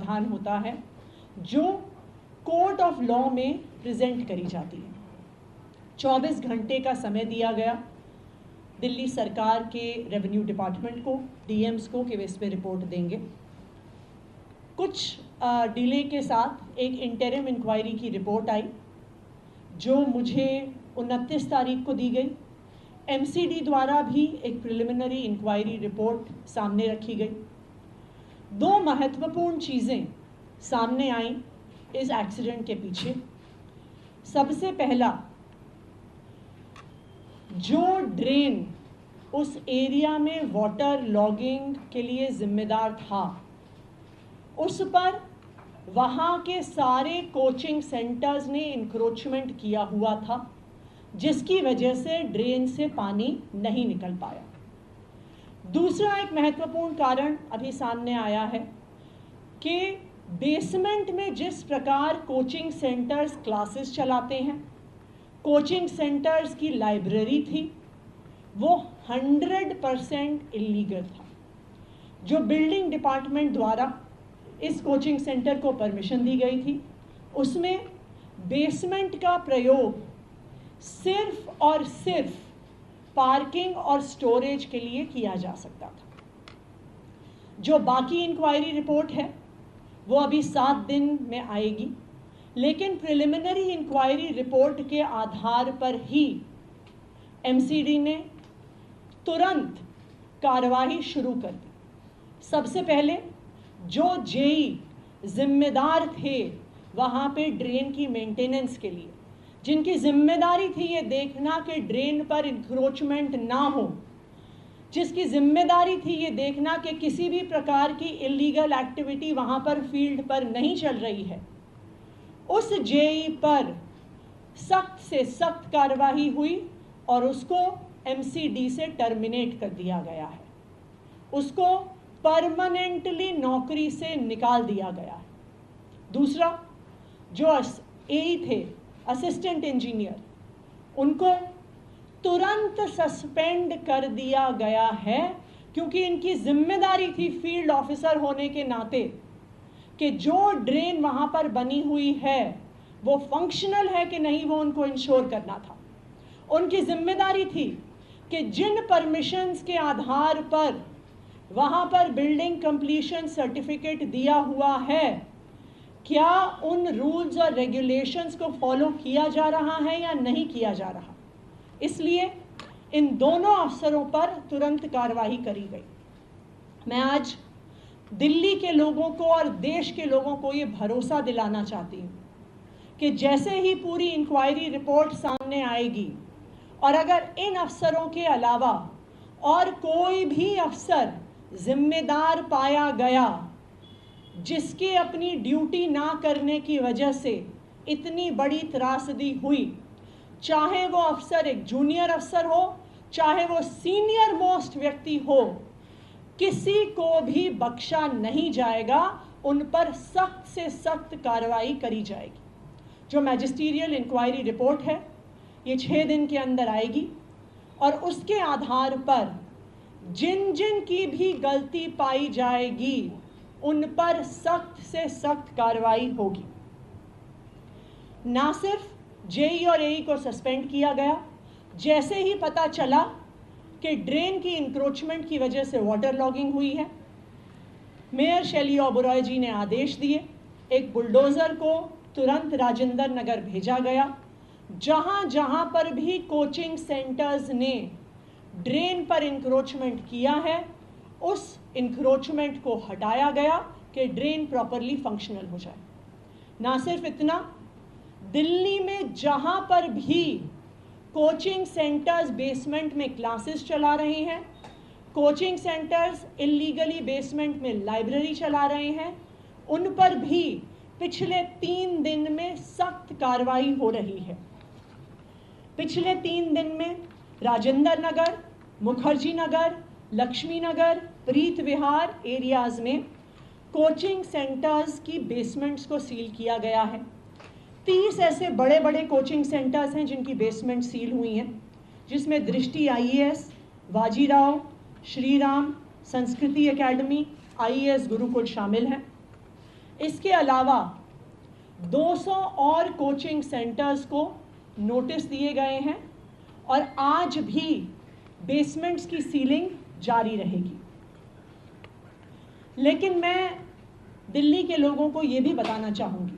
समाधान होता है जो कोर्ट ऑफ लॉ में प्रेजेंट करी जाती है। 24 घंटे का समय दिया गया दिल्ली सरकार के रेवेन्यू डिपार्टमेंट को, डीएम्स को, कि वे इस पर रिपोर्ट देंगे। कुछ डिले के साथ एक इंटरिम इंक्वायरी की रिपोर्ट आई जो मुझे 29 तारीख को दी गई। एमसीडी द्वारा भी एक प्रिलिमिनरी इंक्वायरी रिपोर्ट सामने रखी गई। दो महत्वपूर्ण चीज़ें सामने आई इस एक्सीडेंट के पीछे। सबसे पहला, जो ड्रेन उस एरिया में वाटर लॉगिंग के लिए जिम्मेदार था, उस पर वहाँ के सारे कोचिंग सेंटर्स ने इंक्रोचमेंट किया हुआ था, जिसकी वजह से ड्रेन से पानी नहीं निकल पाया। दूसरा एक महत्वपूर्ण कारण अभी सामने आया है कि बेसमेंट में जिस प्रकार कोचिंग सेंटर्स क्लासेस चलाते हैं, कोचिंग सेंटर्स की लाइब्रेरी थी, वो 100% इलीगल था। जो बिल्डिंग डिपार्टमेंट द्वारा इस कोचिंग सेंटर को परमिशन दी गई थी, उसमें बेसमेंट का प्रयोग सिर्फ और सिर्फ पार्किंग और स्टोरेज के लिए किया जा सकता था। जो बाकी इंक्वायरी रिपोर्ट है वो अभी 7 दिन में आएगी, लेकिन प्रिलिमिनरी इंक्वायरी रिपोर्ट के आधार पर ही एमसीडी ने तुरंत कार्रवाई शुरू कर दी। सबसे पहले जो जेई जिम्मेदार थे वहाँ पे ड्रेन की मेंटेनेंस के लिए, जिनकी जिम्मेदारी थी ये देखना कि ड्रेन पर इंक्रोचमेंट ना हो, जिसकी जिम्मेदारी थी ये देखना कि किसी भी प्रकार की इलीगल एक्टिविटी वहाँ पर फील्ड पर नहीं चल रही है, उस जेई पर सख्त से सख्त कार्रवाई हुई और उसको एमसीडी से टर्मिनेट कर दिया गया है। उसको परमानेंटली नौकरी से निकाल दिया गया है। दूसरा, जो एई थे, असिस्टेंट इंजीनियर, उनको तुरंत सस्पेंड कर दिया गया है, क्योंकि इनकी जिम्मेदारी थी फील्ड ऑफिसर होने के नाते कि जो ड्रेन वहाँ पर बनी हुई है वो फंक्शनल है कि नहीं, वो उनको इंश्योर करना था। उनकी जिम्मेदारी थी कि जिन परमिशंस के आधार पर वहाँ पर बिल्डिंग कंप्लीशन सर्टिफिकेट दिया हुआ है, क्या उन रूल्स और रेगुलेशंस को फॉलो किया जा रहा है या नहीं किया जा रहा। इसलिए इन दोनों अफसरों पर तुरंत कार्रवाई करी गई। मैं आज दिल्ली के लोगों को और देश के लोगों को ये भरोसा दिलाना चाहती हूँ कि जैसे ही पूरी इंक्वायरी रिपोर्ट सामने आएगी और अगर इन अफसरों के अलावा और कोई भी अफसर जिम्मेदार पाया गया जिसके अपनी ड्यूटी ना करने की वजह से इतनी बड़ी त्रासदी हुई, चाहे वो अफसर एक जूनियर अफसर हो, चाहे वो सीनियर मोस्ट व्यक्ति हो, किसी को भी बख्शा नहीं जाएगा। उन पर सख्त से सख्त कार्रवाई करी जाएगी। जो मैजिस्ट्रियल इंक्वायरी रिपोर्ट है ये 6 दिन के अंदर आएगी और उसके आधार पर जिन जिन की भी गलती पाई जाएगी उन पर सख्त से सख्त कार्रवाई होगी। ना सिर्फ जेई और एई को सस्पेंड किया गया, जैसे ही पता चला कि ड्रेन की इंक्रोचमेंट की वजह से वाटर लॉगिंग हुई है, मेयर शैली ओबरॉय जी ने आदेश दिए, एक बुलडोज़र को तुरंत राजेंद्र नगर भेजा गया। जहाँ जहाँ पर भी कोचिंग सेंटर्स ने ड्रेन पर इंक्रोचमेंट किया है, उस इंक्रोचमेंट को हटाया गया कि ड्रेन प्रॉपरली फंक्शनल हो जाए। ना सिर्फ इतना, दिल्ली में जहाँ पर भी कोचिंग सेंटर्स बेसमेंट में क्लासेस चला रहे हैं, कोचिंग सेंटर्स इलीगली बेसमेंट में लाइब्रेरी चला रहे हैं, उन पर भी पिछले 3 दिन में सख्त कार्रवाई हो रही है। पिछले 3 दिन में राजेंद्र नगर, मुखर्जी नगर, लक्ष्मी नगर, प्रीत विहार एरियाज़ में कोचिंग सेंटर्स की बेसमेंट्स को सील किया गया है। 30 ऐसे बड़े बड़े कोचिंग सेंटर्स हैं जिनकी बेसमेंट सील हुई हैं, जिसमें दृष्टि आईएएस, बाजीराव, श्रीराम, संस्कृति एकेडमी, आईएएस गुरुकुल शामिल हैं। इसके अलावा 200 और कोचिंग सेंटर्स को नोटिस दिए गए हैं और आज भी बेसमेंट्स की सीलिंग जारी रहेगी। लेकिन मैं दिल्ली के लोगों को ये भी बताना चाहूँगी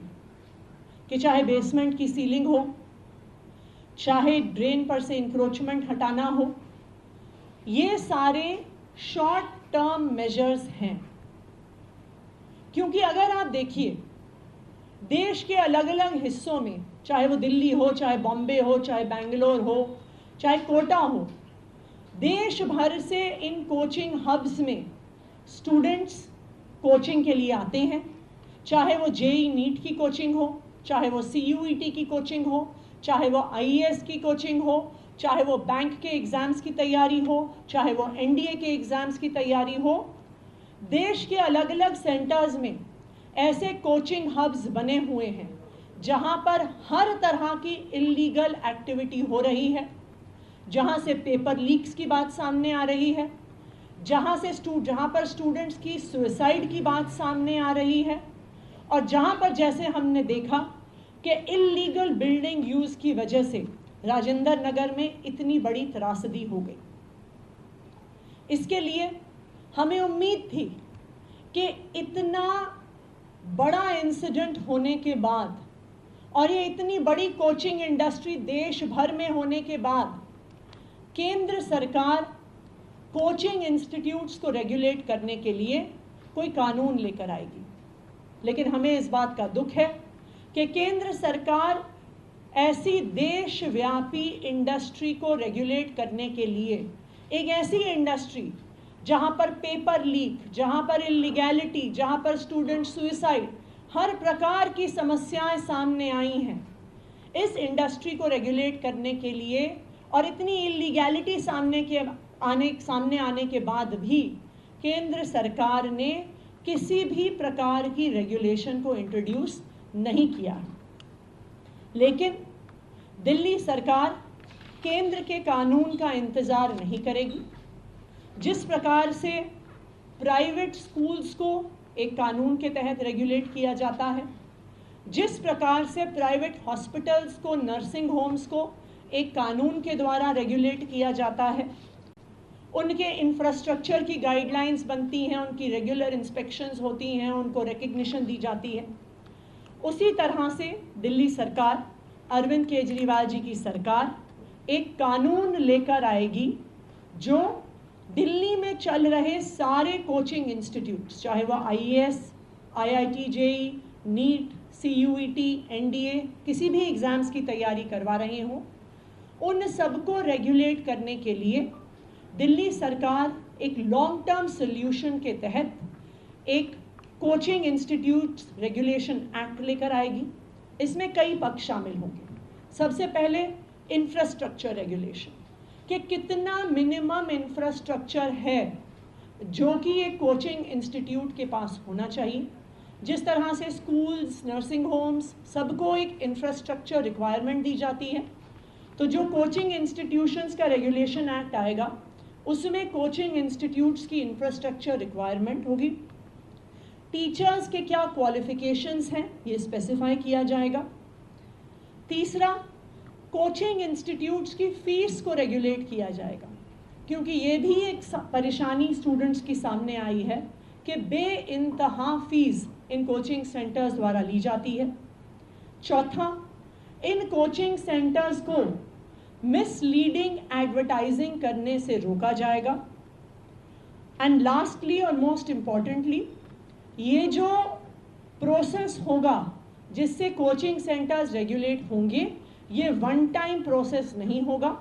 कि चाहे बेसमेंट की सीलिंग हो, चाहे ड्रेन पर से इंक्रोचमेंट हटाना हो, ये सारे शॉर्ट टर्म मेजर्स हैं। क्योंकि अगर आप देखिए देश के अलग अलग हिस्सों में, चाहे वो दिल्ली हो, चाहे बॉम्बे हो, चाहे बेंगलोर हो, चाहे कोटा हो, देश भर से इन कोचिंग हब्स में स्टूडेंट्स कोचिंग के लिए आते हैं। चाहे वो जेईई नीट की कोचिंग हो, चाहे वो सीयूईटी की कोचिंग हो, चाहे वो आईएएस की कोचिंग हो, चाहे वो बैंक के एग्ज़ाम्स की तैयारी हो, चाहे वो एनडीए के एग्ज़ाम्स की तैयारी हो। देश के अलग अलग सेंटर्स में ऐसे कोचिंग हब्स बने हुए हैं जहां पर हर तरह की इल्लीगल एक्टिविटी हो रही है, जहां से पेपर लीक्स की बात सामने आ रही है, जहां पर स्टूडेंट्स की सुसाइड की बात सामने आ रही है, और जहां पर जैसे हमने देखा कि इल्लीगल बिल्डिंग यूज़ की वजह से राजेंद्र नगर में इतनी बड़ी त्रासदी हो गई। इसके लिए हमें उम्मीद थी कि इतना बड़ा इंसिडेंट होने के बाद और ये इतनी बड़ी कोचिंग इंडस्ट्री देश भर में होने के बाद केंद्र सरकार कोचिंग इंस्टीट्यूट्स को रेगुलेट करने के लिए कोई कानून लेकर आएगी। लेकिन हमें इस बात का दुख है कि केंद्र सरकार ऐसी देशव्यापी इंडस्ट्री को रेगुलेट करने के लिए, एक ऐसी इंडस्ट्री जहां पर पेपर लीक, जहां पर इलीगैलिटी, जहां पर स्टूडेंट सुसाइड, हर प्रकार की समस्याएं सामने आई हैं, इस इंडस्ट्री को रेगुलेट करने के लिए और इतनी इलीगैलिटी सामने आने के बाद भी केंद्र सरकार ने किसी भी प्रकार की रेगुलेशन को इंट्रोड्यूस नहीं किया। लेकिन दिल्ली सरकार केंद्र के कानून का इंतज़ार नहीं करेगी। जिस प्रकार से प्राइवेट स्कूल्स को एक कानून के तहत रेगुलेट किया जाता है, जिस प्रकार से प्राइवेट हॉस्पिटल्स को, नर्सिंग होम्स को एक कानून के द्वारा रेगुलेट किया जाता है, उनके इंफ्रास्ट्रक्चर की गाइडलाइंस बनती हैं, उनकी रेगुलर इंस्पेक्शंस होती हैं, उनको रिकग्निशन दी जाती है, उसी तरह से दिल्ली सरकार, अरविंद केजरीवाल जी की सरकार एक कानून लेकर आएगी जो दिल्ली में चल रहे सारे कोचिंग इंस्टीट्यूट्स, चाहे वह IAS, IIT JEE, NEET, CUET, NDA, किसी भी एग्ज़ाम्स की तैयारी करवा रहे हों, उन सबको रेगुलेट करने के लिए दिल्ली सरकार एक लॉन्ग टर्म सोल्यूशन के तहत एक कोचिंग इंस्टीट्यूट्स रेगुलेशन एक्ट लेकर आएगी। इसमें कई पक्ष शामिल होंगे। सबसे पहले इंफ्रास्ट्रक्चर रेगुलेशन, कि कितना मिनिमम इंफ्रास्ट्रक्चर है जो कि एक कोचिंग इंस्टीट्यूट के पास होना चाहिए। जिस तरह से स्कूल्स, नर्सिंग होम्स, सबको एक इंफ्रास्ट्रक्चर रिक्वायरमेंट दी जाती है, तो जो कोचिंग इंस्टीट्यूशंस का रेगुलेशन एक्ट आएगा उसमें कोचिंग इंस्टीट्यूट्स की इंफ्रास्ट्रक्चर रिक्वायरमेंट होगी। टीचर्स के क्या क्वालिफिकेशंस हैं ये स्पेसिफाई किया जाएगा। तीसरा, कोचिंग इंस्टीट्यूट्स की फ़ीस को रेगुलेट किया जाएगा, क्योंकि ये भी एक परेशानी स्टूडेंट्स की सामने आई है कि बेइंतहा फ़ीस इन कोचिंग सेंटर्स द्वारा ली जाती है। चौथा, इन कोचिंग सेंटर्स को मिसलीडिंग एडवर्टाइजिंग करने से रोका जाएगा। एंड लास्टली और मोस्ट इम्पॉर्टेंटली, ये जो प्रोसेस होगा जिससे कोचिंग सेंटर्स रेगुलेट होंगे, ये वन टाइम प्रोसेस नहीं होगा,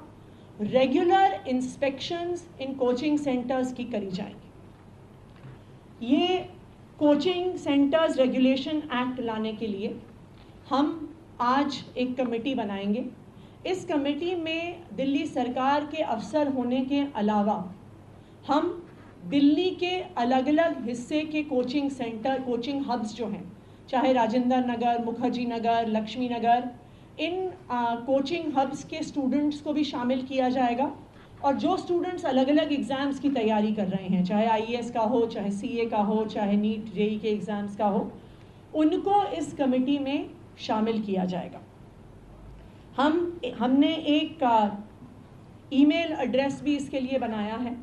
regular inspections in coaching centres की करी जाएंगी। ये कोचिंग सेंटर्स रेगुलेशन एक्ट लाने के लिए हम आज एक कमेटी बनाएंगे। इस कमेटी में दिल्ली सरकार के अफसर होने के अलावा हम दिल्ली के अलग अलग हिस्से के कोचिंग सेंटर, कोचिंग हब्स जो हैं, चाहे राजेंद्र नगर, मुखर्जी नगर, लक्ष्मी नगर, इन कोचिंग हब्स के स्टूडेंट्स को भी शामिल किया जाएगा। और जो स्टूडेंट्स अलग अलग एग्ज़ाम्स की तैयारी कर रहे हैं, चाहे आईएएस का हो, चाहे सीए का हो, चाहे नीट जेईई के एग्ज़ाम्स का हो, उनको इस कमेटी में शामिल किया जाएगा। हमने एक ईमेल एड्रेस भी इसके लिए बनाया है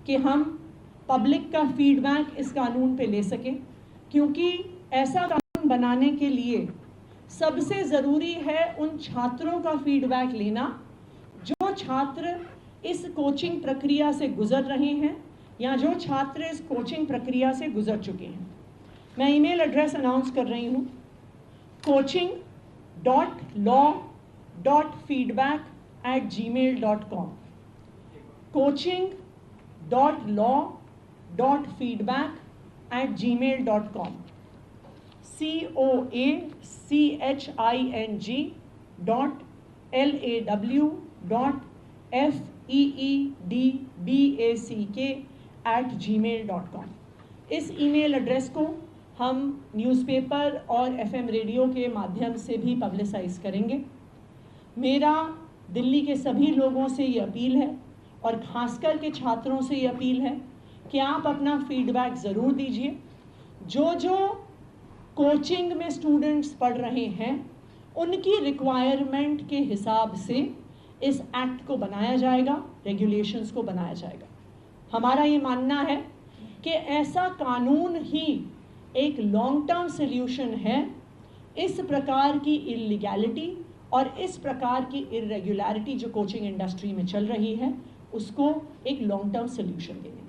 कि हम पब्लिक का फीडबैक इस कानून पे ले सकें, क्योंकि ऐसा कानून बनाने के लिए सबसे ज़रूरी है उन छात्रों का फीडबैक लेना जो छात्र इस कोचिंग प्रक्रिया से गुजर रहे हैं या जो छात्र इस कोचिंग प्रक्रिया से गुजर चुके हैं। मैं ईमेल एड्रेस अनाउंस कर रही हूँ, coaching.law.feedback@gmail.com, coaching.law.feedback@gmail.com, coaching.law.feedback@gmail.com। इस ईमेल एड्रेस को हम न्यूज़पेपर और एफएम रेडियो के माध्यम से भी पब्लिसाइज करेंगे। मेरा दिल्ली के सभी लोगों से ये अपील है और ख़ासकर के छात्रों से ये अपील है कि आप अपना फीडबैक ज़रूर दीजिए। जो कोचिंग में स्टूडेंट्स पढ़ रहे हैं उनकी रिक्वायरमेंट के हिसाब से इस एक्ट को बनाया जाएगा, रेगुलेशंस को बनाया जाएगा। हमारा ये मानना है कि ऐसा कानून ही एक लॉन्ग टर्म सल्यूशन है इस प्रकार की इलीगैलिटी और इस प्रकार की इरेगुलरिटी जो कोचिंग इंडस्ट्री में चल रही है उसको एक लॉन्ग टर्म सल्यूशन देने।